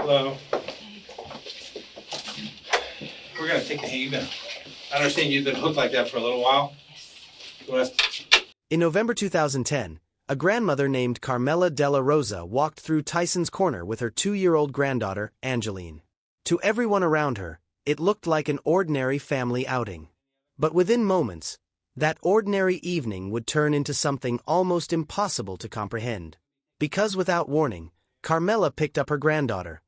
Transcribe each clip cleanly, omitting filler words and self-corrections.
Hello. We're gonna take the I understand you've been hooked like that for a little while. Yes. In November 2010, a grandmother named Carmella Della Rosa walked through Tysons Corner with her 2-year-old granddaughter, Angeline. To everyone around her, it looked like an ordinary family outing. But within moments, that ordinary evening would turn into something almost impossible to comprehend. Because without warning, Carmella picked up her granddaughter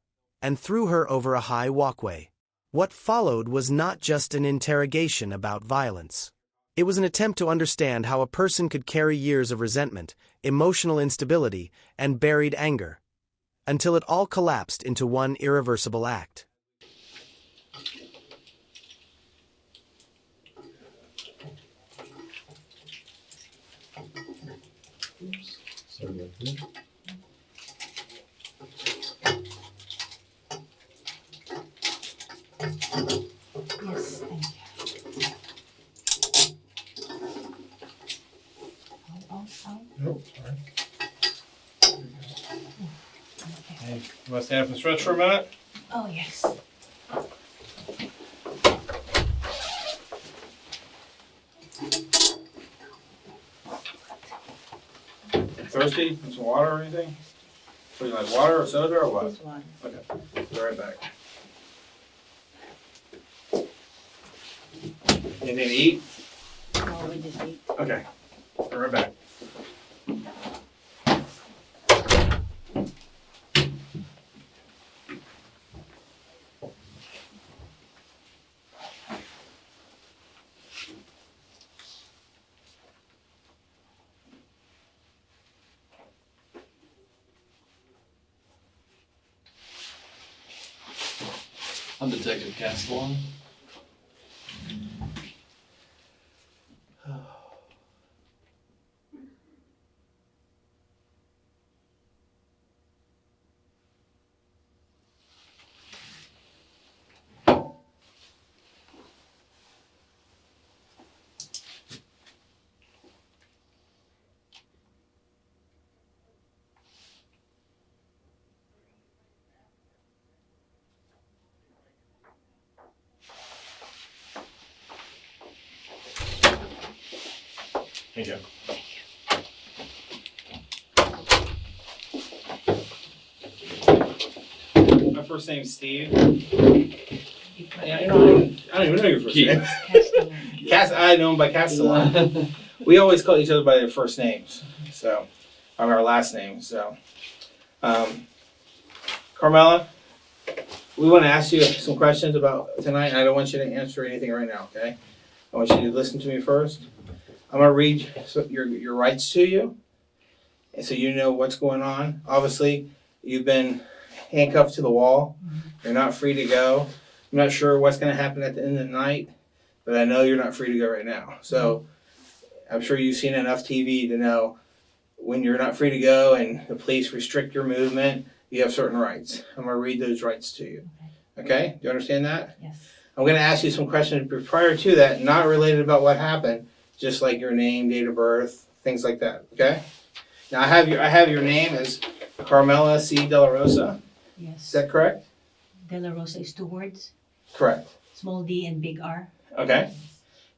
and threw her over a high walkway. What followed was not just an interrogation about violence. It was an attempt to understand how a person could carry years of resentment, emotional instability, and buried anger, until it all collapsed into one irreversible act. Oops. Sorry about that. Yes, thank you. Nope, sorry. Hey, you want to stand up and stretch for a minute? Oh, yes. Thirsty? Want some water or anything? Would you like water or soda or what? This one. Okay, be right back. Anything to eat? No, we just eat. Okay, be right back. I'm Detective Castellan. Here you go. My first name's Steve. Yeah, I don't even know your first name. I know him by Castellan. We always call each other by their first names, so our last names. So, Carmella, we want to ask you some questions about tonight. I don't want you to answer anything right now, okay? I want you to listen to me first. I'm gonna read your rights to you, and so you know what's going on. Obviously, you've been handcuffed to the wall. You're not free to go. I'm not sure what's gonna happen at the end of the night, but I know you're not free to go right now. So I'm sure you've seen enough TV to know when you're not free to go and the police restrict your movement, you have certain rights. I'm gonna read those rights to you. Okay? Do you understand that? Yes. I'm gonna ask you some questions prior to that, not related about what happened. Just like your name, date of birth, things like that. Okay. Now I have your name as Carmella C. Della Rosa. Yes. Is that correct? Della Rosa is 2 words. Correct. Small d and big R. Okay.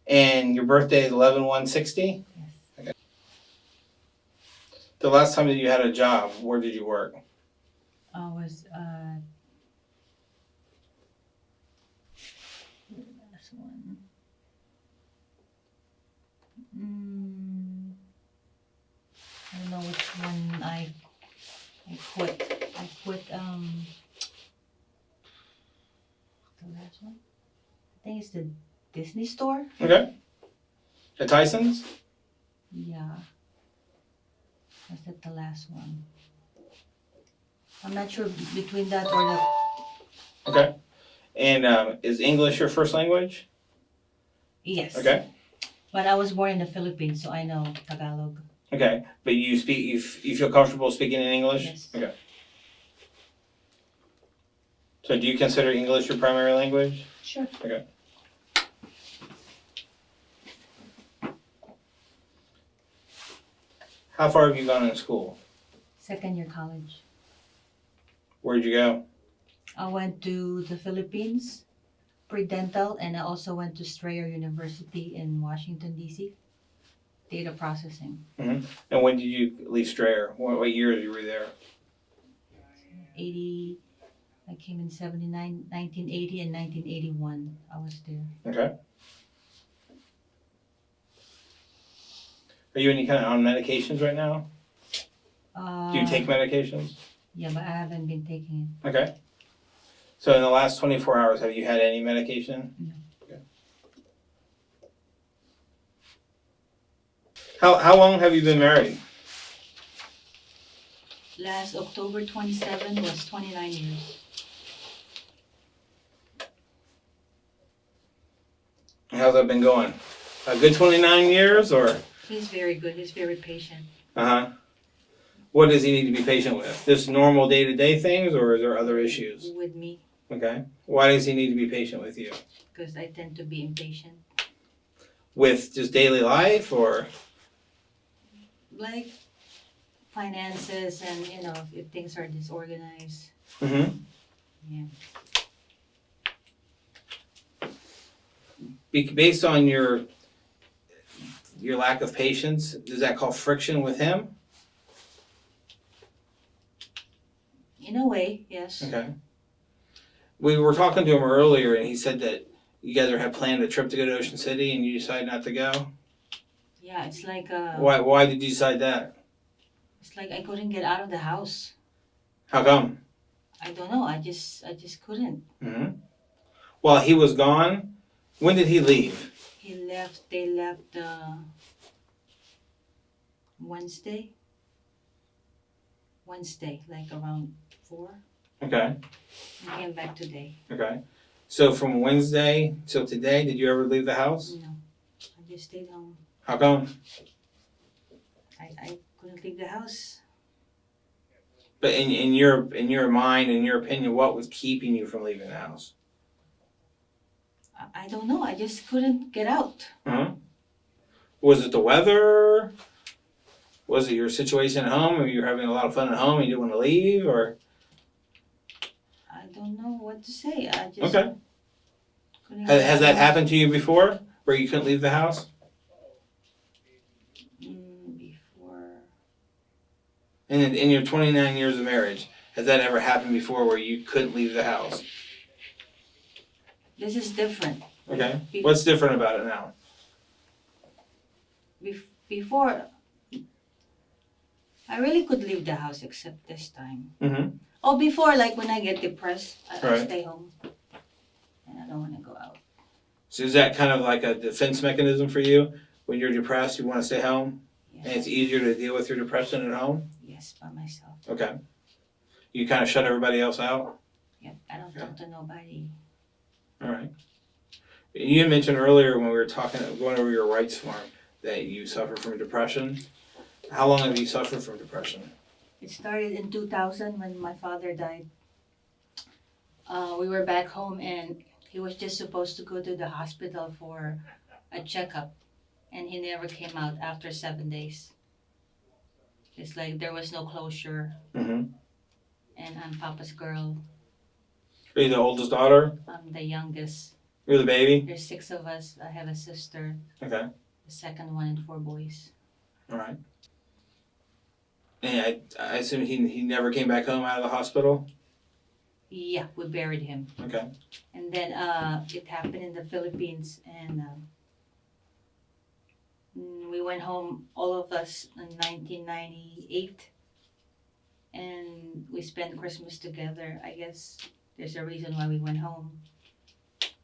And your birthday is 11/1/60. Yes. Okay. The last time that you had a job, where did you work? I was last one. I don't know which one I quit. I quit the last one. I think it's the Disney store. Okay. At Tysons? Yeah. Was that the last one? I'm not sure between that or the. Okay. And is English your first language? Yes. Okay. But I was born in the Philippines, so I know Tagalog. Okay. But you feel comfortable speaking in English? Yes. Okay. So do you consider English your primary language? Sure. Okay. How far have you gone in school? 2nd year college. Where'd you go? I went to the Philippines, pre-dental, and I also went to Strayer University in Washington, D.C. Data processing. And when did you leave Strayer? What years you were there? 80, I came in 79, 1980 and 1981. I was there. Okay. Are you any kind of on medications right now? Do you take medications? Yeah, but I haven't been taking Okay. So in the last 24 hours, have you had any medication? No. Okay. How long have you been married? it. Last October 27 was 29 years. How's that been going? A good 29 years or? He's very good. He's very patient. Uh-huh. What does he need to be patient with? Just normal day-to-day things or is there other issues? With me, Okay. Why does he need to be patient with you? because I tend to be impatient. With just daily life or? Like finances and, if things are disorganized. Mm-hmm. Yeah. Based on your lack of patience, does that cause friction with him? In a way, yes. Okay. We were talking to him earlier and he said that you guys had planned a trip to go to Ocean City and you decided not to go. Yeah, it's like Why did you decide that? it's like I couldn't get out of the house. How come? I don't know. I just couldn't. Mm-hmm. While he was gone, when did he leave? They left Wednesday. Wednesday, like around 4. Okay. I came back today. Okay. So from Wednesday till today, did you ever leave the house? No, I just stayed home. How come? I couldn't leave the house. But in your mind, in your opinion, what was keeping you from leaving the house? I don't know. I just couldn't get out. Huh? Was it the weather? Was it your situation at home? Or you were having a lot of fun at home and you didn't want to leave? Or I don't know what to say. I just okay. couldn't Has get out. that happened to you before, where you couldn't leave the house? Before. In your 29 years of marriage, has that ever happened before, where you couldn't leave the house? This is different. Okay. What's different about it now? Before, I really could leave the house except this time. Mm-hmm. Oh, before, like when I get depressed, I Right. stay home. And I don't want to go out. So is that kind of like a defense mechanism for you? When you're depressed, you want to stay home? Yes. And it's easier to deal with your depression at home? Yes, by myself. Okay. You kind of shut everybody else out? Yep, I don't talk to nobody. All right. You had mentioned earlier when we were going over your rights form that you suffer from depression. How long have you suffered from depression? It started in 2000 when my father died. We were back home and he was just supposed to go to the hospital for a checkup. And he never came out after 7 days. It's like there was no closure. Mm-hmm. And I'm Papa's girl. Are you the oldest daughter? I'm the youngest. You're the baby? There's 6 of us. I have a sister, Okay. the second one, and 4 boys. All right. And I assume he never came back home out of the hospital? Yeah, we buried him. Okay. And then it happened in the Philippines, and we went home, all of us, in 1998, and we spent Christmas together. I guess there's a reason why we went home.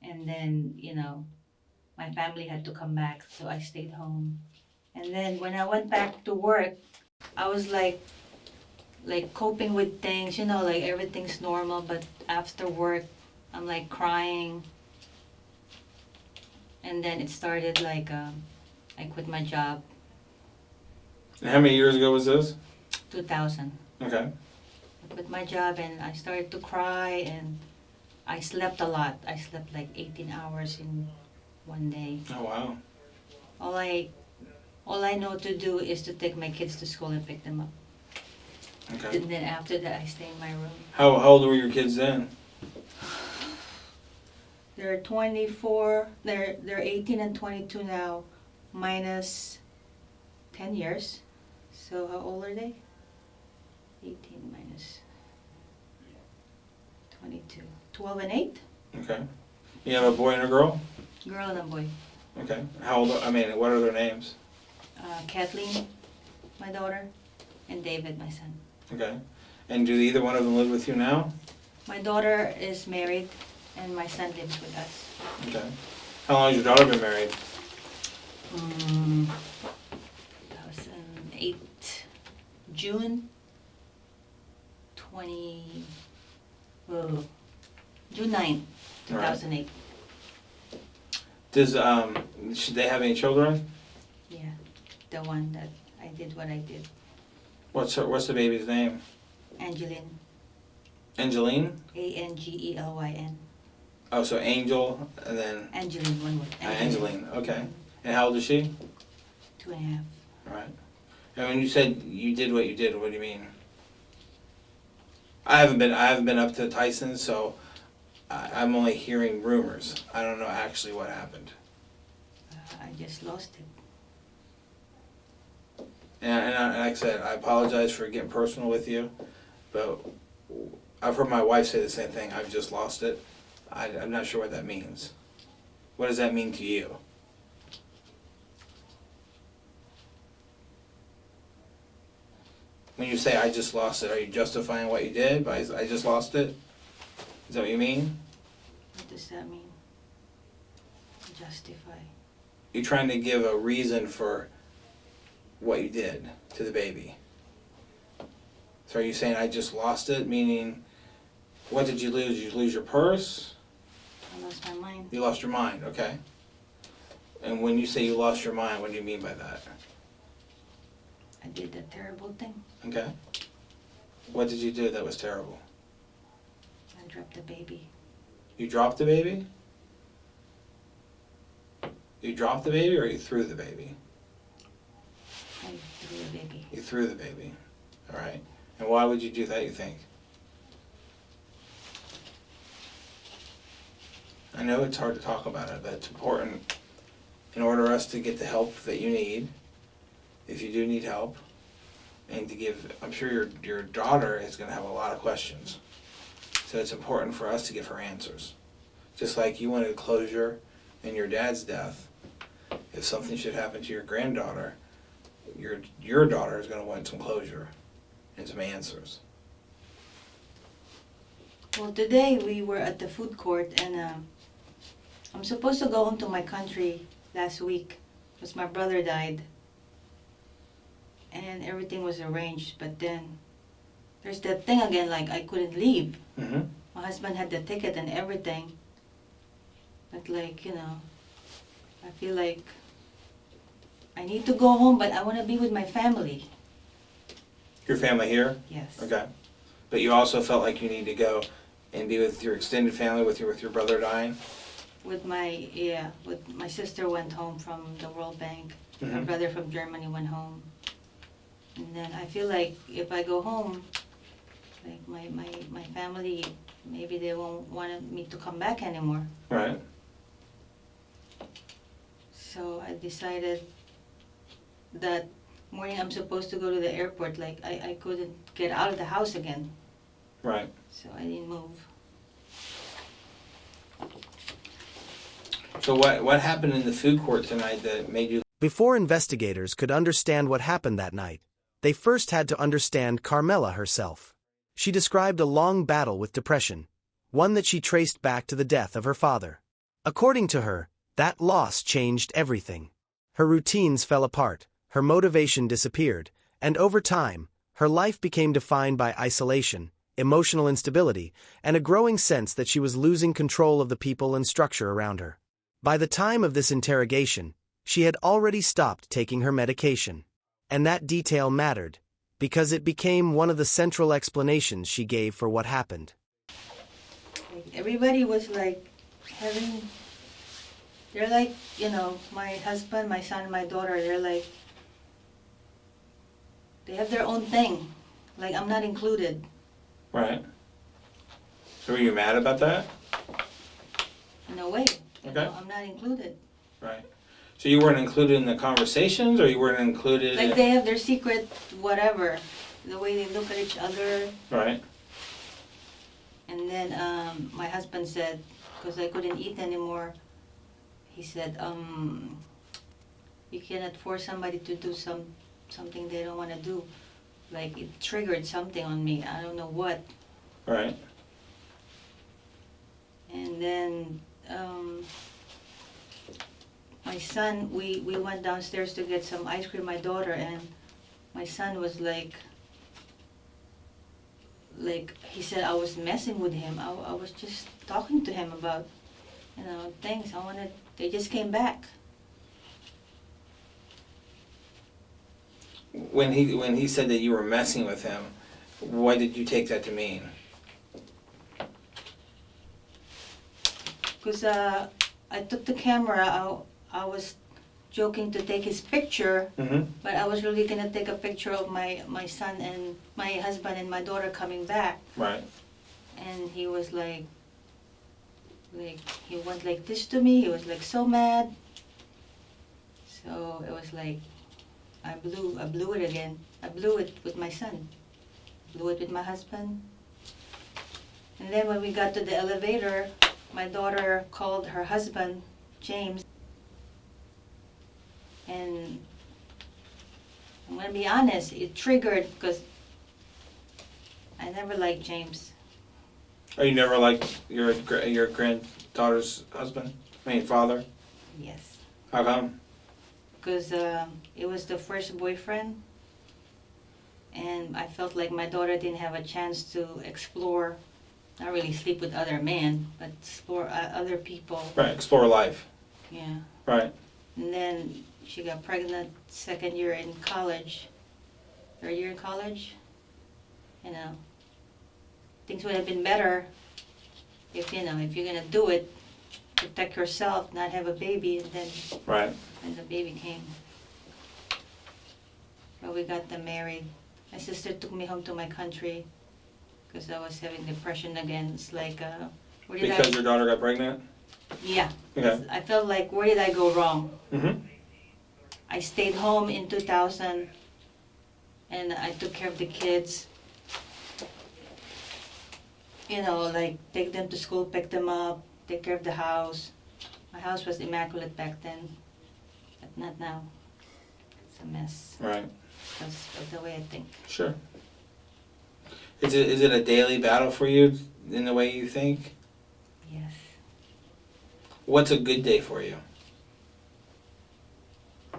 And then, my family had to come back, so I stayed home. And then when I went back to work, I was like coping with things, like everything's normal, but after work, I'm like crying. And then it started like, I quit my job, And how many years ago was this? 2000. Okay. I quit my job and I started to cry and I slept a lot. I slept like 18 hours in one day. Oh, wow. All I know to do is to take my kids to school and pick them up. Okay. And then after that, I stay in my room. How old were your kids then? They're 24, they're 18 and 22 now, minus 10 years. So how old are they? 18 minus 22. 12 and 8? Okay. You have a boy and a girl? Girl and a boy. Okay. How old, what are their names? Kathleen, my daughter, and David, my son. Okay. And do either one of them live with you now? My daughter is married, and my son lives with us. Okay. How long has your daughter been married? 2008, June 20, June 9, 2008. Should they have any children? Yeah, the one that I did what I did. What's the baby's name? Angeline, Angeline? Angelyn. Oh, so Angel and then Angeline, one word. Angeline. Okay. And how old is she? 2.5. All right. And when you said you did what you did, what do you mean? I haven't been up to Tysons, so I'm only hearing rumors. I don't know actually what happened. I just lost it. And like I said, I apologize for getting personal with you, but I've heard my wife say the same thing. I've just lost it. I'm not sure what that means. What does that mean to you? When you say I just lost it, are you justifying what you did by I just lost it? Is that what you mean? What does that mean? Justify. You're trying to give a reason for what you did to the baby. So are you saying I just lost it, meaning what did you lose? Did you lose your purse? I lost my mind. You lost your mind, okay. And when you say you lost your mind, what do you mean by that? I did that terrible thing. Okay. What did you do that was terrible? I dropped the baby. You dropped the baby? You dropped the baby or you threw the baby? I threw the baby. You threw the baby. All right. And why would you do that, you think? I know it's hard to talk about it, but it's important in order for us to get the help that you need, if you do need help, and to give, I'm sure your daughter is going to have a lot of questions. So it's important for us to give her answers. Just like you wanted closure in your dad's death, if something should happen to your granddaughter, your daughter is going to want some closure and some answers. Well, today we were at the food court, and I'm supposed to go home to my country last week because my brother died. And everything was arranged, but then there's that thing again, like I couldn't leave. Mm-hmm. My husband had the ticket and everything. But like, I feel like I need to go home, but I want to be with my family. Your family here? Yes. Okay. But you also felt like you need to go and be with your extended family, with your brother dying? With my sister went home from the World Bank. My Mhm. brother from Germany went home. And then I feel like if I go home, like my family, maybe they won't want me to come back anymore. Right. So I decided that morning I'm supposed to go to the airport, like I couldn't get out of the house again. Right. So I didn't move. So what happened in the food court tonight that made you... Before investigators could understand what happened that night, they first had to understand Carmella herself. She described a long battle with depression, one that she traced back to the death of her father. According to her, that loss changed everything. Her routines fell apart, her motivation disappeared, and over time, her life became defined by isolation, emotional instability, and a growing sense that she was losing control of the people and structure around her. By the time of this interrogation, she had already stopped taking her medication. And that detail mattered, because it became one of the central explanations she gave for what happened. Like everybody was like they're like, my husband, my son, my daughter, they're like, they have their own thing. Like I'm not included. Right. So were you mad about that? In a way. You Okay. know, I'm not included. Right. So you weren't included in the conversations, or you weren't included? Like they have their secret whatever, the way they look at each other. Right. And then my husband said, because I couldn't eat anymore, he said, you cannot force somebody to do something they don't want to do. Like it triggered something on me. I don't know what. Right. And then my son, we went downstairs to get some ice cream, my daughter, and my son was like he said I was messing with him. I was just talking to him about, you know, things. They just came back. When he said that you were messing with him, what did you take that to mean? Because I took the camera, I was joking to take his picture, Mm-hmm. but I was really gonna take a picture of my son and my husband and my daughter coming back. Right. And he was like he went like this to me. He was like so mad. So it was like I blew it again. I blew it with my son. Blew it with my husband. And then when we got to the elevator, my daughter called her husband, James. And I'm gonna be honest, it triggered because I never liked James. Oh, you never liked your granddaughter's husband? I mean, father? Yes. How come? Because it was the first boyfriend, and I felt like my daughter didn't have a chance to explore, not really sleep with other men, but explore other people. Right. Explore life. Yeah. Right. And then she got pregnant second year in college, third year in college. You know, things would have been better if, you know, if you're gonna do it, protect yourself, not have a baby, and then Right. when the baby came. But we got them married. My sister took me home to my country because I was having depression again. It's like, where did Because your daughter got pregnant? Yeah. Okay. I felt like, where did I go wrong? Mm-hmm. I stayed home in 2000 and I took care of the kids. You know, like take them to school, pick them up, take care of the house. My house was immaculate back then, but not now. It's a mess Right. because of the way I think. Sure. Is it a daily battle for you in the way you think? Yes. What's a good day for you?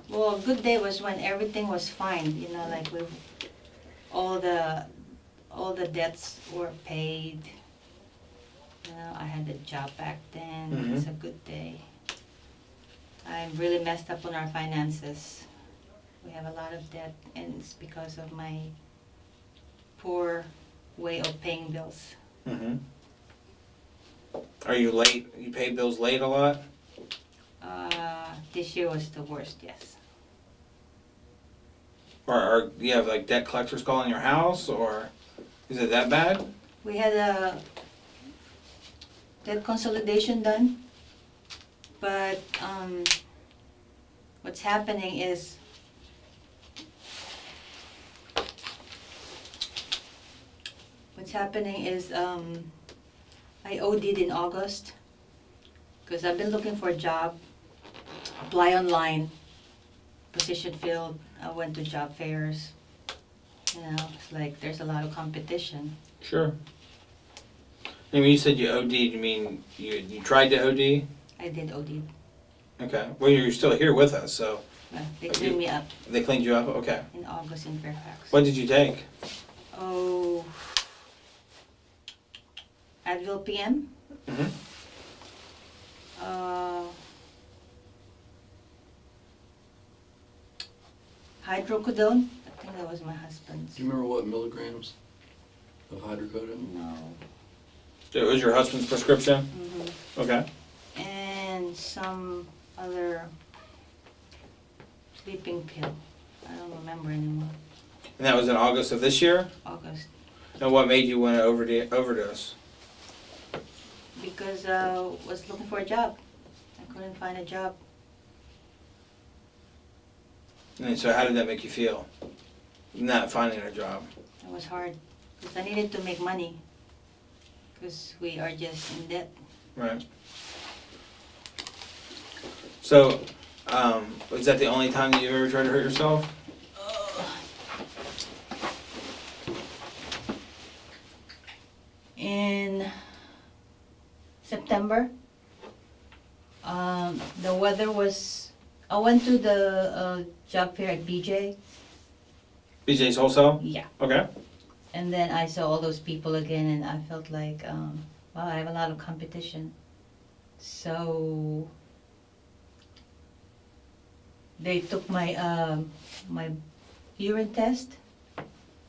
Well, a good day was when everything was fine, you know, like with all the debts were paid. You know, I had a job back then. Mhm. It's a good day. I'm really messed up on our finances. We have a lot of debt, and it's because of my poor way of paying bills. Mm-hmm. Are you late? You pay bills late a lot? This year was the worst, yes. Or do you have like debt collectors calling your house, or is it that bad? We had a debt consolidation done, but what's happening is I OD'd in August because I've been looking for a job, apply online, position filled. I went to job fairs. You know, it's like there's a lot of competition. Sure. And when you said you OD'd, you mean you tried to OD? I did OD. Okay. Well, you're still here with us, so They cleaned me up they cleaned you up? Okay. in August in Fairfax. What did you take? Oh, Advil PM. Mm-hmm. Hydrocodone. I think that was my husband's. Do you remember what milligrams of hydrocodone? No. So it was your husband's prescription? Hmm. Okay. And some other sleeping pill. I don't remember anymore. And that was in August of this year? August. And what made you want to overdose? because was looking for a job. I couldn't find a job. And so how did that make you feel? Not finding a job. It was hard because I needed to make money because we are just in debt. Right. So, was that the only time that you ever tried to hurt yourself? In September, the weather was. I went to the job fair at BJ. BJ's Wholesale? Yeah. Okay. And then I saw all those people again, and I felt like, wow, I have a lot of competition. So they took my my urine test,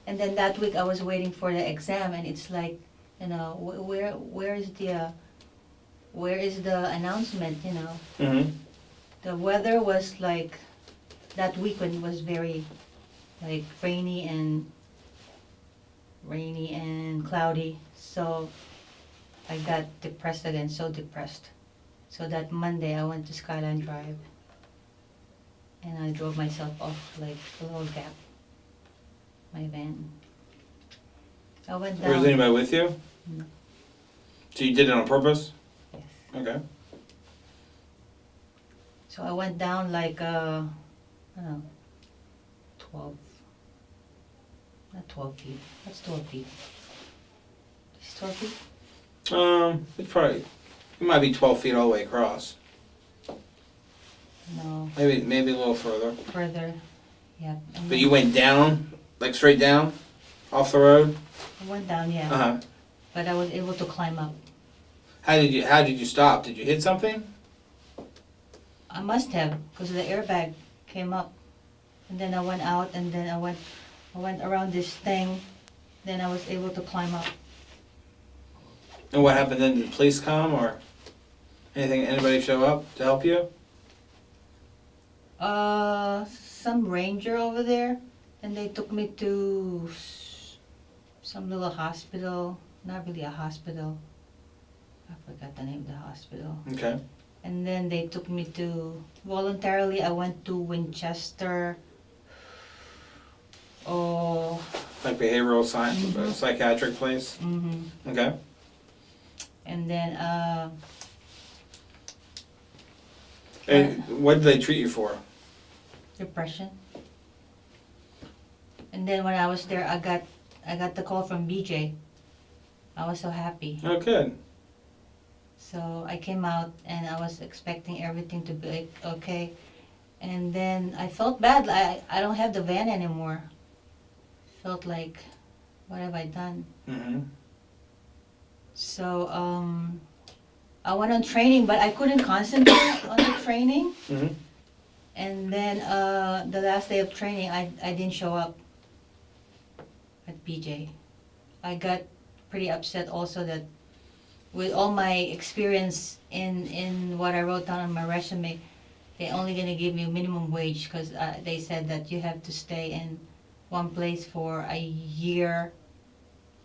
and then that week I was waiting for the exam, and it's like, you know, where is the announcement? You know, Mm-hmm. the weather was like that weekend was very like rainy and cloudy, so I got depressed again, so depressed. So that Monday I went to Skyline Drive and I drove myself off like a little gap, my van. I went Was down. anybody with you? No. So you did it on purpose? Yes. Okay. So I went down like I don't know, 12, not 12 feet. What's 12 feet? Is 12 feet? It's probably, it might be 12 feet all the way across. No, Maybe a little further. further. Yeah. And But then you went down, like straight down, off the road? I went down, yeah. Uh-huh. But I was able to climb up. How did you stop? Did you hit something? I must have, because the airbag came up. And then I went out, and then I went around this thing. Then I was able to climb up. And what happened then? Did the police come or anything? Anybody show up to help you? Some ranger over there, and they took me to some little hospital. Not really a hospital. I forgot the name of the hospital. Okay. And then they took me to, voluntarily I went to Winchester. Oh. Like behavioral science, Mhm. psychiatric place? Mm-hmm. Okay. And then, And what did they treat you for? depression. And then when I was there, I got the call from BJ. I was so happy. Oh, good. So I came out and I was expecting everything to be okay. And then I felt bad. I don't have the van anymore. Felt like, what have I done? Mm-hmm. So I went on training, but I couldn't concentrate on the training. Mm-hmm. And then the last day of training, I didn't show up at BJ. I got pretty upset also that with all my experience in what I wrote down on my resume, they're only gonna give me minimum wage because they said that you have to stay in one place for a year.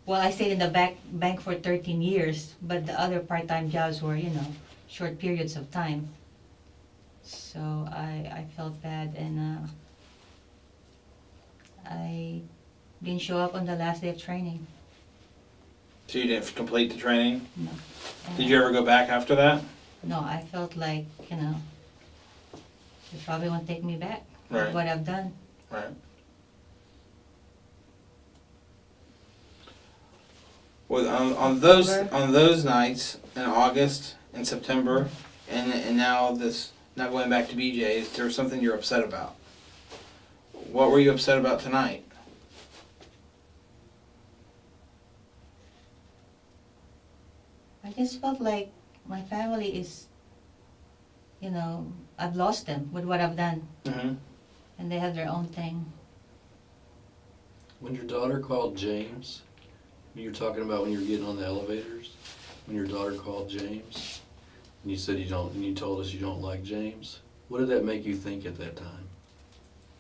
Well, I stayed in the bank for 13 years, but the other part-time jobs were, you know, short periods of time. So I felt bad, and I didn't show up on the last day of training. So you didn't complete the training? No. And Did you ever go back after that? No, I felt like, you know, they probably won't take me back with Right. what I've done. Right. Well, on those nights in August and September, and now going back to BJ, is there something you're upset about? What were you upset about tonight? I just felt like my family is, you know, I've lost them with what I've done, Mm-hmm. and they have their own thing. When your daughter called James, you were talking about when you were getting on the elevators, when your daughter called James, and you said and you told us you don't like James. What did that make you think at that time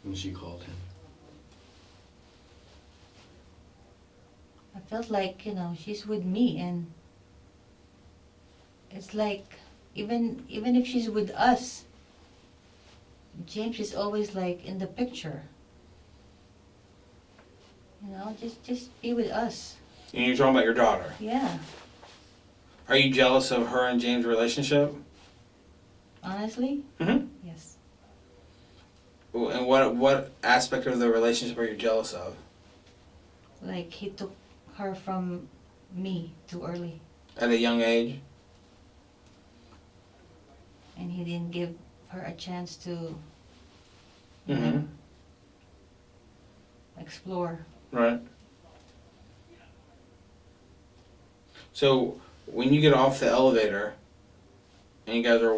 when she called him? I felt like, you know, she's with me, and It's like, even if she's with us, James is always like in the picture. You know, just be with us. And you're talking about your daughter. Yeah, Are you jealous of her and James' relationship? honestly, Mm-hmm. yes. And what aspect of the relationship are you jealous of? Like he took her from me too early, At a young age? and he didn't give her a chance to, you Mm-hmm. know, explore. Right. So when you get off the elevator and you guys are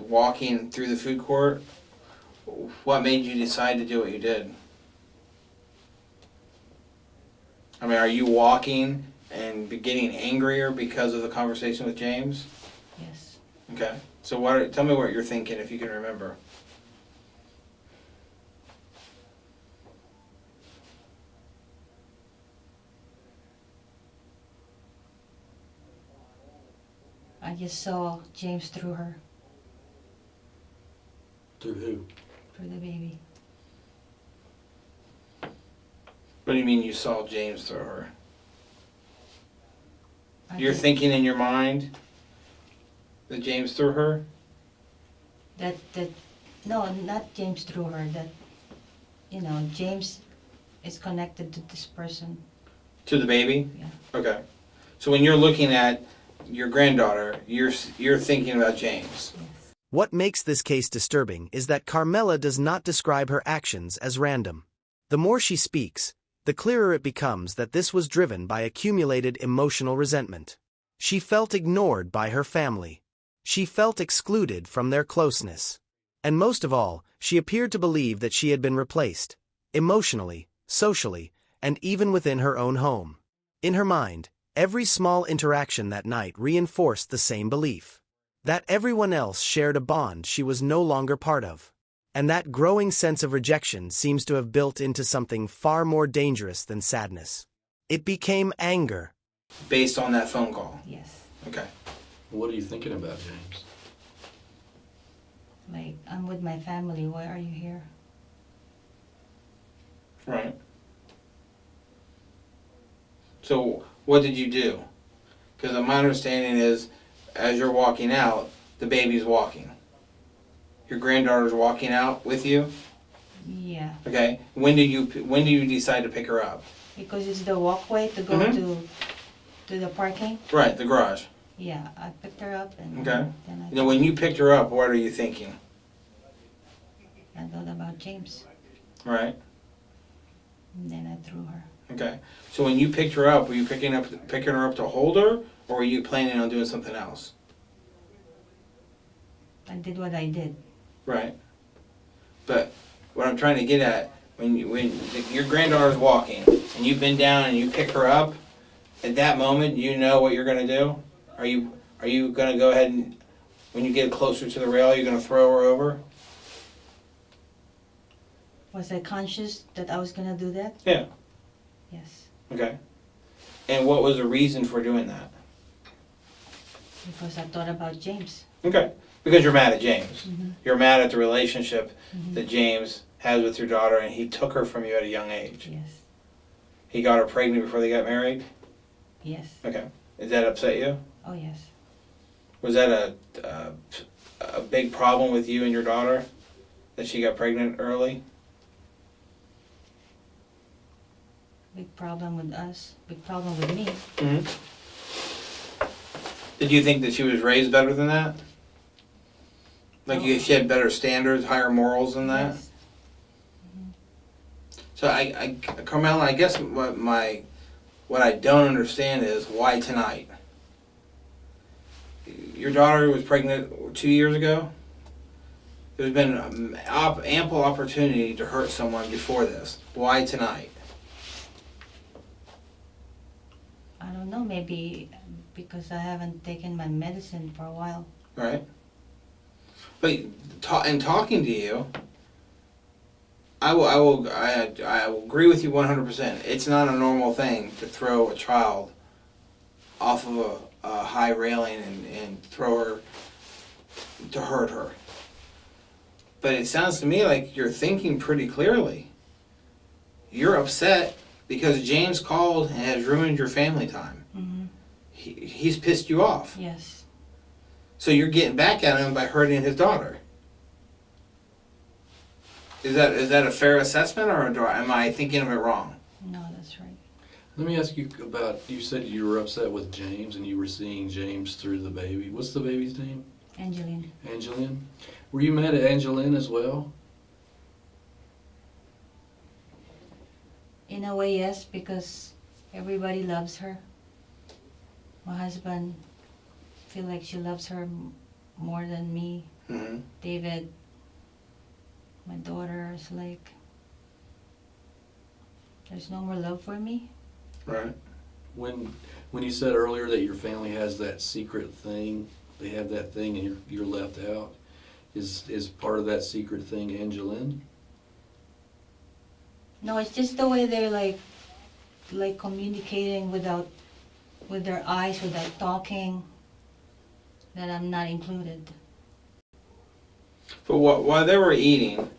walking through the food court, what made you decide to do what you did? I mean, are you walking and getting angrier because of the conversation with James? Yes. Okay. So tell me what you're thinking if you can remember. I just saw James through her, Through who? through the baby. What do you mean you saw James through her? I You're just- thinking in your mind that James threw her? that no, not James through her, that, you know, James is connected to this person. To the baby? Yeah. Okay. So when you're looking at your granddaughter, you're thinking about James. Yes. What makes this case disturbing is that Carmella does not describe her actions as random. The more she speaks, the clearer it becomes that this was driven by accumulated emotional resentment. She felt ignored by her family. She felt excluded from their closeness. And most of all, she appeared to believe that she had been replaced, emotionally, socially, and even within her own home. In her mind, every small interaction that night reinforced the same belief: that everyone else shared a bond she was no longer part of. And that growing sense of rejection seems to have built into something far more dangerous than sadness. It became anger. Based on that phone call. Yes. Okay. What are you thinking about, James? Like, I'm with my family, why are you here? Right. So what did you do? Because my understanding is, as you're walking out, the baby's walking. Your granddaughter's walking out with you. Yeah, Okay. When do you decide to pick her up? because it's the walkway to go Mhm. to the parking. Right, the garage. Yeah, I picked her up and Okay. then Now, when you picked her up, what are you thinking? I thought about James, Right. and then I threw her. Okay. So when you picked her up, were you picking her up to hold her, or were you planning on doing something else? I did what I did. Right. But what I'm trying to get at, when your granddaughter's walking and you bend down and you pick her up, at that moment you know what you're gonna do. Are you gonna go ahead and, when you get closer to the rail, you're gonna throw her over? Was I conscious that I was gonna do that? Yeah. Yes, Okay. And what was the reason for doing that? because I thought about James. Okay. Because you're mad at James. Mhm. You're mad at the relationship Mhm. that James has with your daughter, and he took her from you at a young age. Yes, He got her pregnant before they got married? yes, Okay. Did that upset you? oh yes. Was that a big problem with you and your daughter, that she got pregnant early? Big problem with us, big problem with me. Mm-hmm. Did you think that she was raised better than that? Like No. she had better standards, higher morals than that? Yes. So Carmella, I guess what I don't understand is why tonight? Your daughter was pregnant 2 years ago? There's been ample opportunity to hurt someone before this. Why tonight? I don't know, maybe because I haven't taken my medicine for a while. Right? But in talking to you, I will agree with you 100%. It's not a normal thing to throw a child off of a high railing and throw her to hurt her. But it sounds to me like you're thinking pretty clearly. You're upset because James called and has ruined your family time. Mm-hmm. He's pissed you off. Yes. So you're getting back at him by hurting his daughter. Is that a fair assessment, or am I thinking of it wrong? No, that's right. Let me ask you about, you said you were upset with James and you were seeing James through the baby. What's the baby's name? Angeline. Angeline? Were you mad at Angeline as well? In a way, yes, because everybody loves her. My husband feel like she loves her more than me. Mm-hmm. David, my daughter, is like, there's no more love for me. Right. When you said earlier that your family has that secret thing, they have that thing and you're left out, is part of that secret thing Angeline? No, it's just the way they're like communicating with their eyes, without talking, that I'm not included. But while they were eating,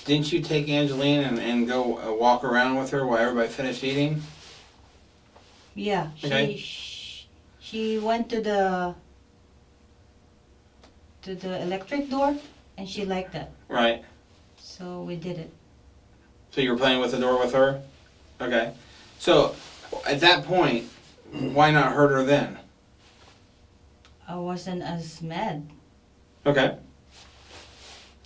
didn't you take Angeline and go walk around with her while everybody finished eating? Yeah, Okay. she went to the electric door, and she liked that, Right. so we did it. So you were playing with the door with her? Okay. So at that point, why not hurt her then? I wasn't as mad. Okay.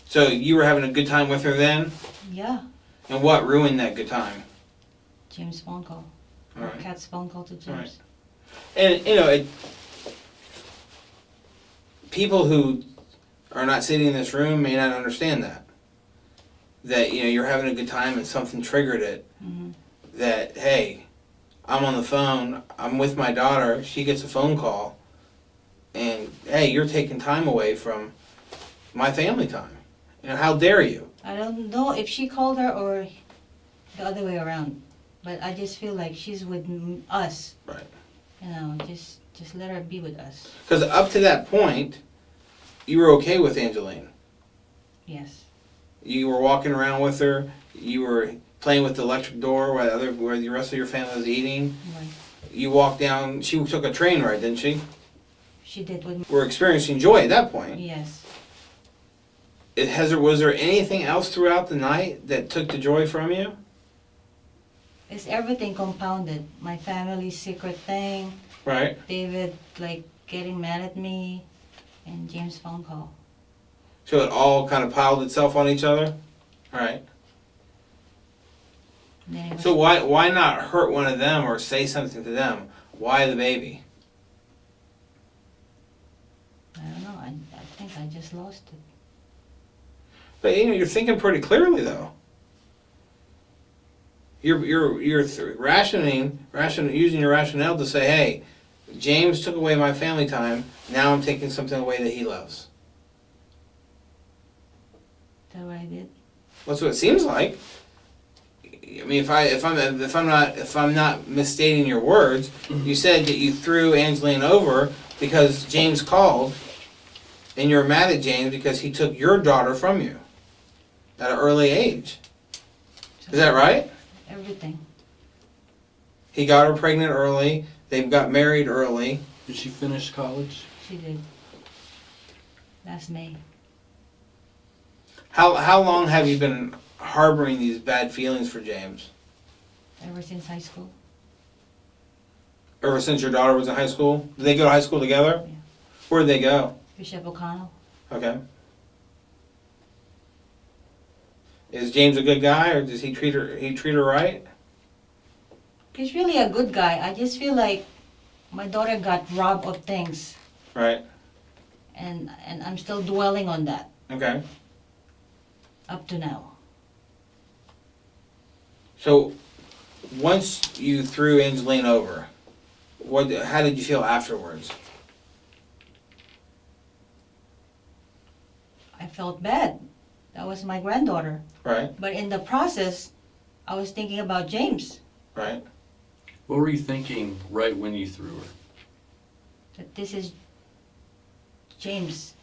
So you were having a good time with her then? Yeah, And what ruined that good time? James' phone call. All right. Kat's phone call to James. And, people who are not sitting in this room may not understand that. That, you're having a good time and something triggered it. Mm-hmm. That, hey, I'm on the phone, I'm with my daughter, she gets a phone call, and, hey, you're taking time away from my family time. How dare you? I don't know if she called her or the other way around, but I just feel like she's with us. Right. Just let her be with us. Because up to that point, you were okay with Angeline. Yes. You were walking around with her, you were playing with the electric door while the rest of your family was eating. Right. You walked down, she took a train ride, didn't she? She did with me. We're experiencing joy at that point. Yes. Was there anything else throughout the night that took the joy from you? It's everything compounded. My family's secret thing, Right. David getting mad at me, and James' phone call. So it all kind of piled itself on each other? All right. And then it was, So why not hurt one of them or say something to them? Why the baby? I don't know. I think I just lost it. But you're thinking pretty clearly though. You're using your rationale to say, hey, James took away my family time. Now I'm taking something away that he loves. Is that what I did? That's what it seems like. I mean, if I'm not misstating your words, you said that you threw Angeline over because James called, and you're mad at James because he took your daughter from you at an early age. Is that right? Everything. He got her pregnant early. They got married early. Did she finish college? She did. Last May. How long have you been harboring these bad feelings for James? Ever since high school. Ever since your daughter was in high school? Did they go to high school together? Yeah. Where did they go? Bishop O'Connell. Okay. Is James a good guy, or does he treat her right? He's really a good guy. I just feel like my daughter got robbed of things, Right. and I'm still dwelling on that Okay. up to now. So, once you threw Angeline over, how did you feel afterwards? I felt bad. That was my granddaughter. Right. But in the process, I was thinking about James. Right. What were you thinking right when you threw her? that this is James.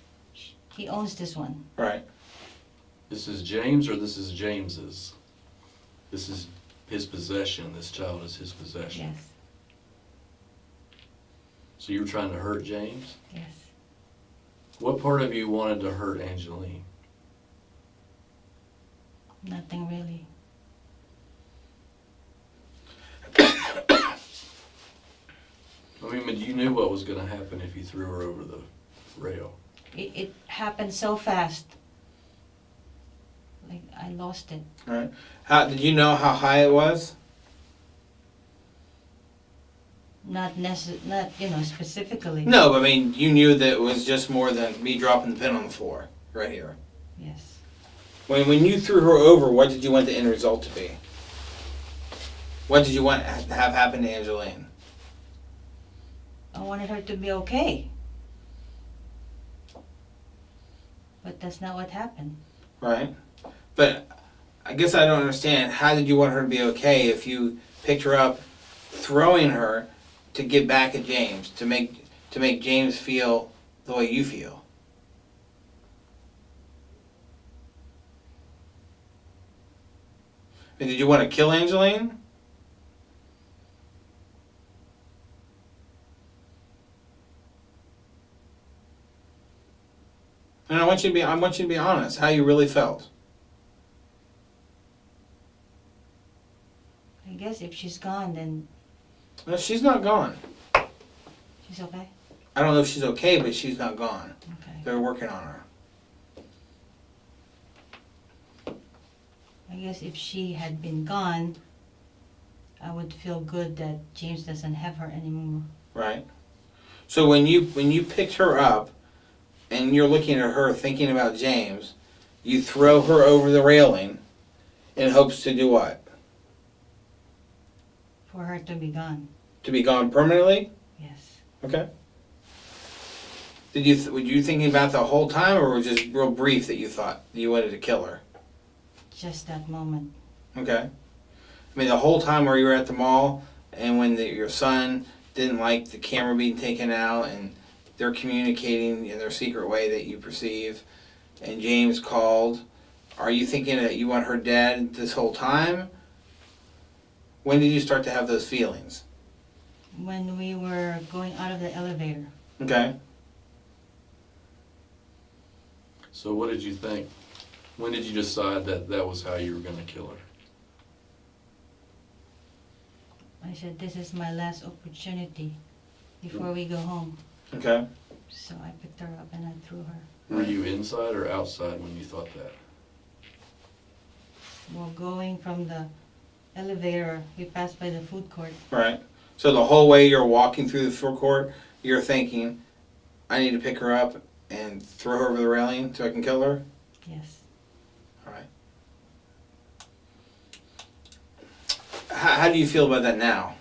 He owns this one. Right. This is James or this is James's? This is his possession. This child is his possession. Yes, So you were trying to hurt James? yes. What part of you wanted to hurt Angeline? Nothing really. I mean, but you knew what was going to happen if you threw her over the rail. It happened so fast. Like, I lost it. Right. How did you know how high it was? Not specifically. No, but I mean, you knew that it was just more than me dropping the pin on the floor right here. Yes. When you threw her over, what did you want the end result to be? What did you want to have happen to Angeline? I wanted her to be okay. But that's not what happened. Right. But I guess I don't understand. How did you want her to be okay if you picked her up, throwing her to get back at James, to make James feel the way you feel? I mean, did you want to kill Angeline? And I want you to be honest, how you really felt. I guess if she's gone, then No, she's not gone. she's okay. I don't know if she's okay, but she's not gone. Okay. They're working on her. I guess if she had been gone, I would feel good that James doesn't have her anymore. Right. So when you picked her up and you're looking at her thinking about James, you throw her over the railing in hopes to do what? For her to be gone. To be gone permanently? Yes. Okay. Were you thinking about the whole time, or was it just real brief that you thought you wanted to kill her? Just that moment. Okay. I mean, the whole time where you were at the mall, and when your son didn't like the camera being taken out, and they're communicating in their secret way that you perceive, and James called, are you thinking that you want her dead this whole time? When did you start to have those feelings? When we were going out of the elevator. Okay. So what did you think? When did you decide that that was how you were going to kill her? I said, this is my last opportunity before we go home. Okay. So I picked her up and I threw her. Were you inside or outside when you thought that? Well, going from the elevator, we passed by the food court. Right. So the whole way you're walking through the food court, you're thinking, I need to pick her up and throw her over the railing so I can kill her? Yes. All right. How do you feel about that now?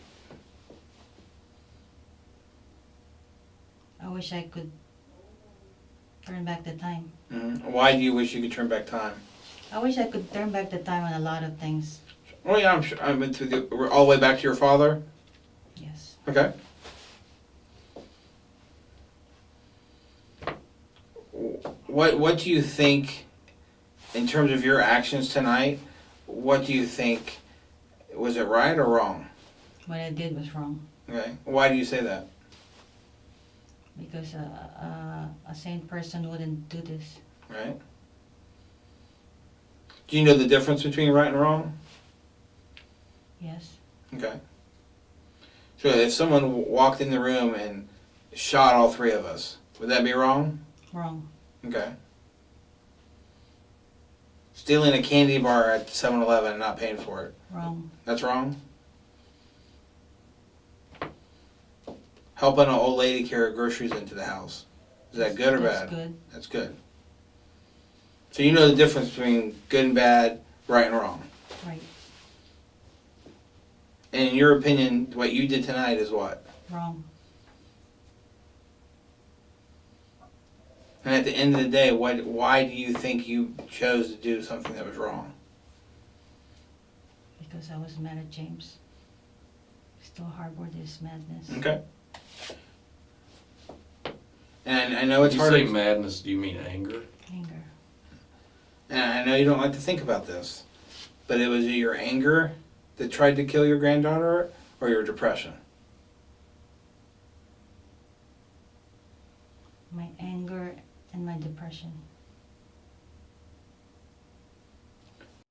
I wish I could turn back the time. Mm-hmm. Why do you wish you could turn back time? I wish I could turn back the time on a lot of things. Oh yeah, I'm sure. I went through we're all the way back to your father. Yes. Okay. What do you think, in terms of your actions tonight? What do you think? Was it right or wrong? What I did was wrong. Okay. Why do you say that? Because a sane person wouldn't do this. Right. Do you know the difference between right and wrong? Yes. Okay. So if someone walked in the room and shot all three of us, would that be wrong? Wrong. Okay. Stealing a candy bar at 7-Eleven and not paying for it, Wrong. that's wrong? Helping an old lady carry groceries into the house, is that good or bad? That's good. That's good. So you know the difference between good and bad, right and wrong. Right. And in your opinion, what you did tonight is what? Wrong. And at the end of the day, why do you think you chose to do something that was wrong? Because I was mad at James. Still harbor this madness. Okay. And I know it's you hard. say madness, do you mean anger? Anger. And I know you don't like to think about this, but it was your anger that tried to kill your granddaughter, or your depression? My anger and my depression.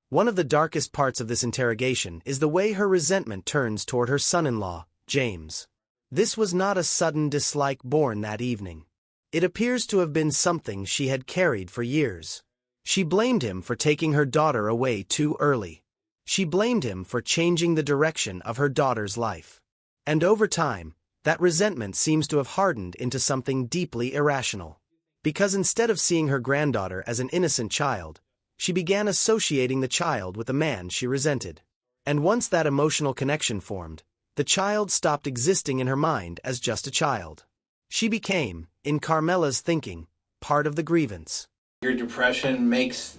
One of the darkest parts of this interrogation is the way her resentment turns toward her son-in-law, James. This was not a sudden dislike born that evening. It appears to have been something she had carried for years. She blamed him for taking her daughter away too early. She blamed him for changing the direction of her daughter's life. And over time, that resentment seems to have hardened into something deeply irrational. Because instead of seeing her granddaughter as an innocent child, she began associating the child with a man she resented. And once that emotional connection formed, the child stopped existing in her mind as just a child. She became, in Carmella's thinking, part of the grievance. Your depression makes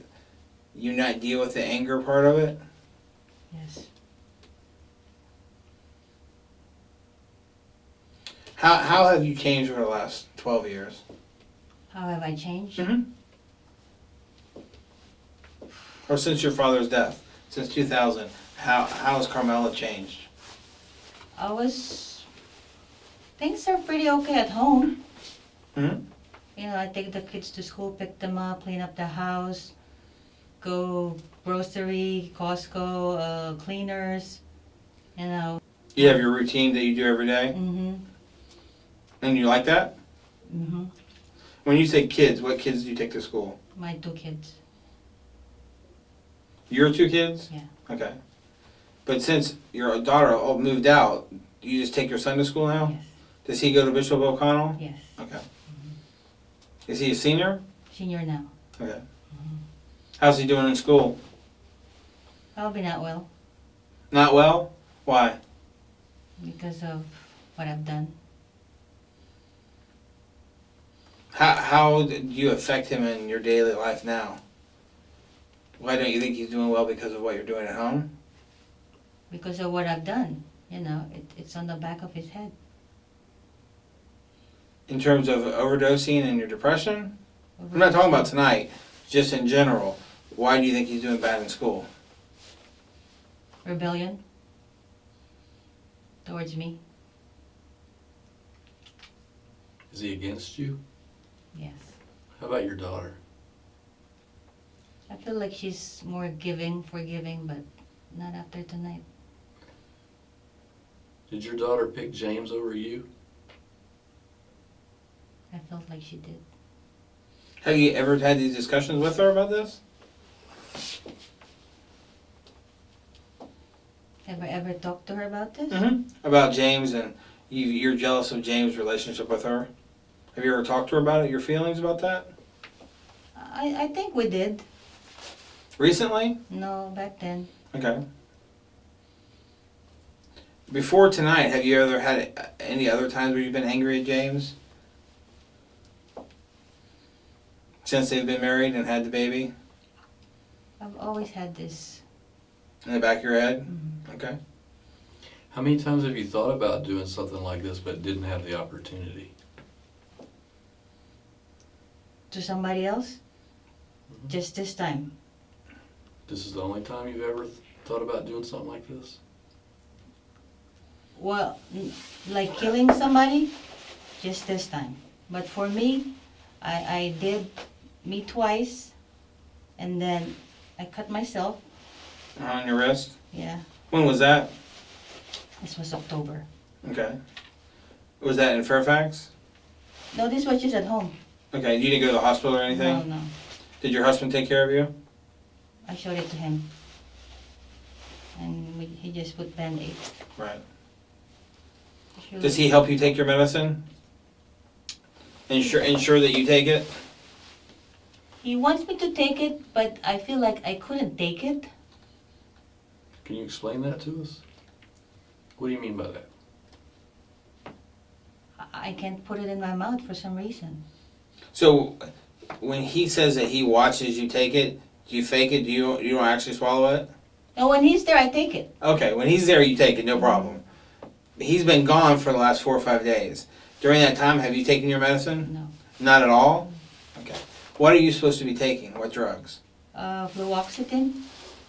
you not deal with the anger part of it? Yes. How have you changed over the last 12 years? How have I changed? Mm-hmm. Or since your father's death, since 2000, how has Carmella changed? Things are pretty okay at home. Mm-hmm. You know, I take the kids to school, pick them up, clean up the house, go grocery, Costco, cleaners, you know. You have your routine that you do every day? Mm-hmm. And you like that? Mm-hmm. When you say kids, what kids do you take to school? My 2 kids. Your 2 kids? Yeah. Okay. But since your daughter moved out, you just take your son to school now? Yes. Does he go to Bishop O'Connell? Yes. Okay. Is he a senior? Senior now. Okay. How's he doing in school? Probably not well Not well? Why? because of what I've done. How do you affect him in your daily life now? Why don't you think he's doing well because of what you're doing at home? Because of what I've done. You know, it's on the back of his head. In terms of overdosing and your depression? I'm not talking about tonight, just in general. Why do you think he's doing bad in school? Rebellion towards me. Is he against you? Yes. How about your daughter? I feel like she's more giving, forgiving, but not after tonight. Did your daughter pick James over you? I felt like she did. Have you ever had these discussions with her about this? Have I ever talked to her about this? Mm-hmm. About James, and you're jealous of James' relationship with her? Have you ever talked to her about it, your feelings about that? I think we did. Recently? No, back then. Okay. Before tonight, have you ever had any other times where you've been angry at James? Since they've been married and had the baby? I've always had this. In the back of your head? Mhm. Okay. How many times have you thought about doing something like this but didn't have the opportunity? To somebody else? Mhm. Just this time. This is the only time you've ever thought about doing something like this? Well, like killing somebody? Just this time. But for me, I did me twice, and then I cut myself. On your wrist? Yeah, When was that? this was October. Okay. Was that in Fairfax? No, this was just at home. Okay, you didn't go to the hospital or anything? No. Did your husband take care of you? I showed it to him. And he just put Band-Aid. Right. Sure. Does he help you take your medicine? Ensure that you take it? He wants me to take it, but I feel like I couldn't take it. Can you explain that to us? What do you mean by that? I can't put it in my mouth for some reason. So, when he says that he watches you take it, do you fake it? You don't actually swallow it? And when he's there, I take it. Okay, when he's there, you take it, no problem. He's been gone for the last 4 or 5 days. During that time, have you taken your medicine? No. Not at all? Okay. What are you supposed to be taking? What drugs? Fluoxetine.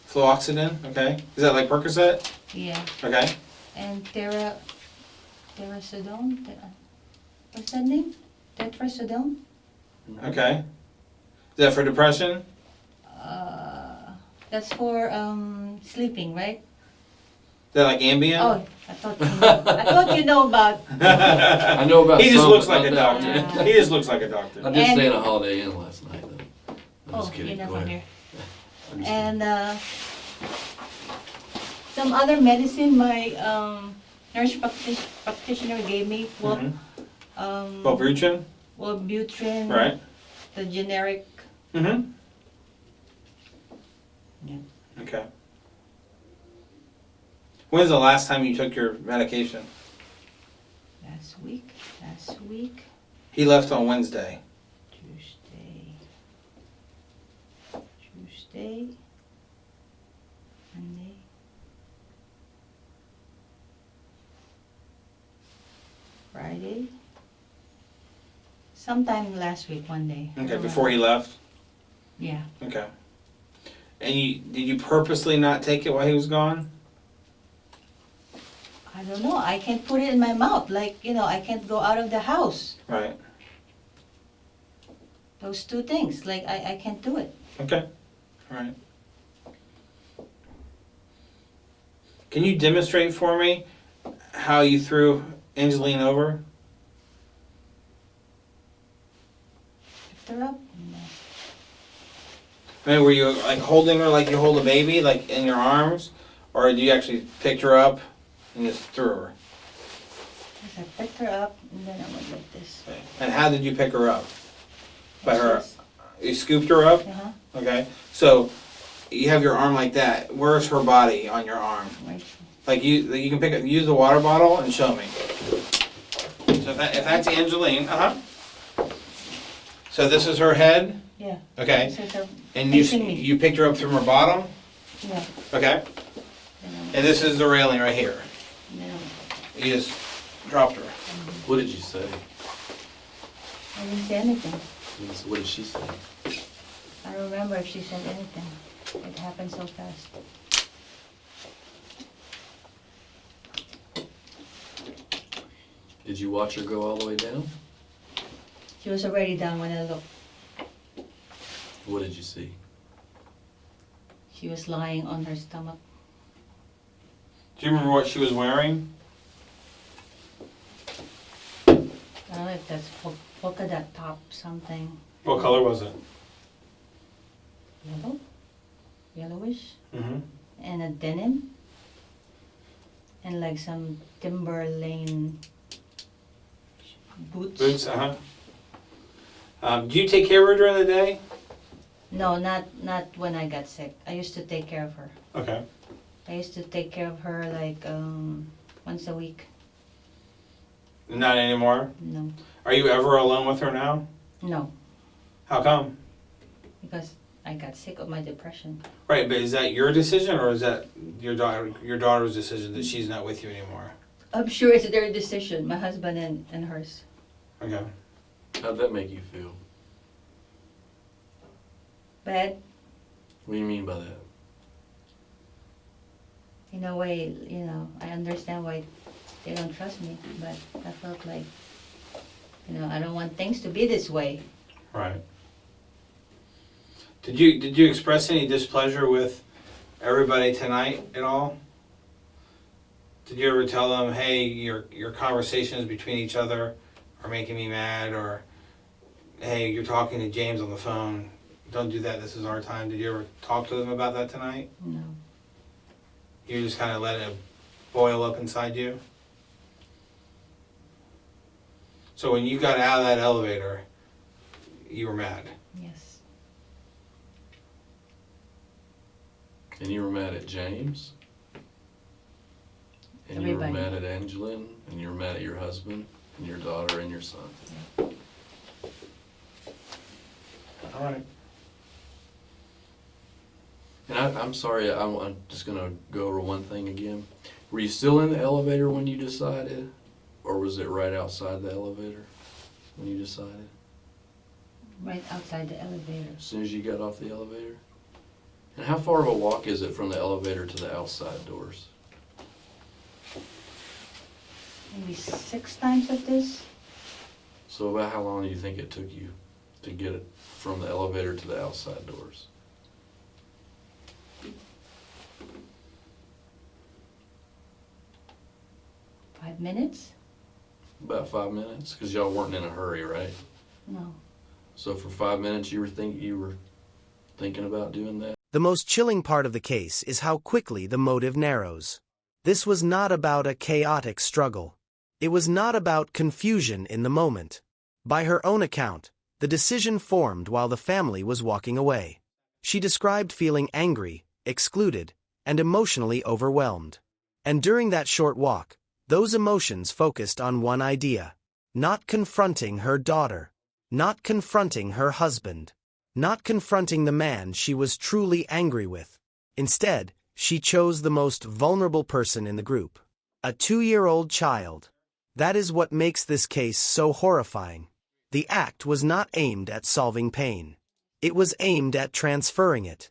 Fluoxetine, okay. Is that like Percocet? Yeah. Okay. And Terasodone. What's that name? Tetrasodone. Okay. Is that for depression? That's for sleeping, right? Is that like Ambien? Oh, I thought you know about. I know about He just some, looks but like a not doctor. that one. He just looks like a I doctor. did And- stay in a Holiday Inn last night, though. I'm Oh, just kidding. you're not Go from ahead. here. I'm just And some other medicine my nurse practitioner gave me. Mhm. Um, Wellbutrin? Wellbutrin. Right. The generic. Mm-hmm. Yeah. Okay. When's the last time you took your medication? Last week. He left on Wednesday. Tuesday, Monday. Friday. Sometime last week, one day. Okay, before he left? Yeah. Okay. And did you purposely not take it while he was gone? I don't know. I can't put it in my mouth. Like, I can't go out of the house. Right. Those two things. Like, I can't do it. Okay. All right. Can you demonstrate for me how you threw Angeline over? Lift her up. No. I mean, were you like holding her like you hold a baby, like in your arms? Or did you actually pick her up and just threw her? I picked her up and then I went like this. Okay. And how did you pick her up? By Like her, this. you scooped her up? Uh-huh. Okay. So you have your arm like that. Where's her body on your arm? Right. Like you can use the water bottle and show me. So if that's Angeline, So this is her head, Yeah. okay, This is her and facing me. you picked her up from her bottom, Yeah. okay, Then and this is the railing right here. I You just dropped her. What did you say? didn't say anything. What did she say? I don't remember if she said anything. It happened so fast. Did you watch her go all the way down? She was already down when I looked. What did you see? She was lying on her stomach. Do you remember what she was wearing? I don't know if that's polka dot top something. What color was it? Yellow? Yellowish? Mm-hmm. And a denim? And like some Timberlane boots? Boots, do you take care of her during the day? No, not when I got sick. I used to take care of her. Okay. I used to take care of her like once a week. Not anymore? No. Are you ever alone with her now? No, How come? because I got sick of my depression. Right, but is that your decision or is that your daughter's decision that she's not with you anymore? I'm sure it's their decision, my husband and hers. Okay. How'd that make you feel? Bad, What do you mean by that? in a way, I understand why they don't trust me, but I felt like, I don't want things to be this way. Right. Did you express any displeasure with everybody tonight at all? Did you ever tell them, hey, your conversations between each other are making me mad, or hey, you're talking to James on the phone, don't do that, this is our time? Did you ever talk to them about that tonight? No. You just kind of let it boil up inside you? So when you got out of that elevator, you were mad? Yes. And you were mad at James? And Everybody. you were mad at Angeline? And you were mad at your husband? And your daughter and your son? All right. And I'm sorry, I'm just gonna go over one thing again. Were you still in the elevator when you decided? Or was it right outside the elevator when you decided? Right outside the elevator. As soon as you got off the elevator? And how far of a walk is it from the elevator to the outside doors? Maybe 6 times of this. So about how long do you think it took you to get it from the elevator to the outside doors? Five minutes? About 5 minutes? Because y'all weren't in a hurry, right? No. So for 5 minutes you were thinking about doing that? The most chilling part of the case is how quickly the motive narrows. This was not about a chaotic struggle. It was not about confusion in the moment. By her own account, the decision formed while the family was walking away. She described feeling angry, excluded, and emotionally overwhelmed. And during that short walk, those emotions focused on one idea: not confronting her daughter, not confronting her husband, not confronting the man she was truly angry with. Instead, she chose the most vulnerable person in the group, a 2-year-old child. That is what makes this case so horrifying. The act was not aimed at solving pain. It was aimed at transferring it.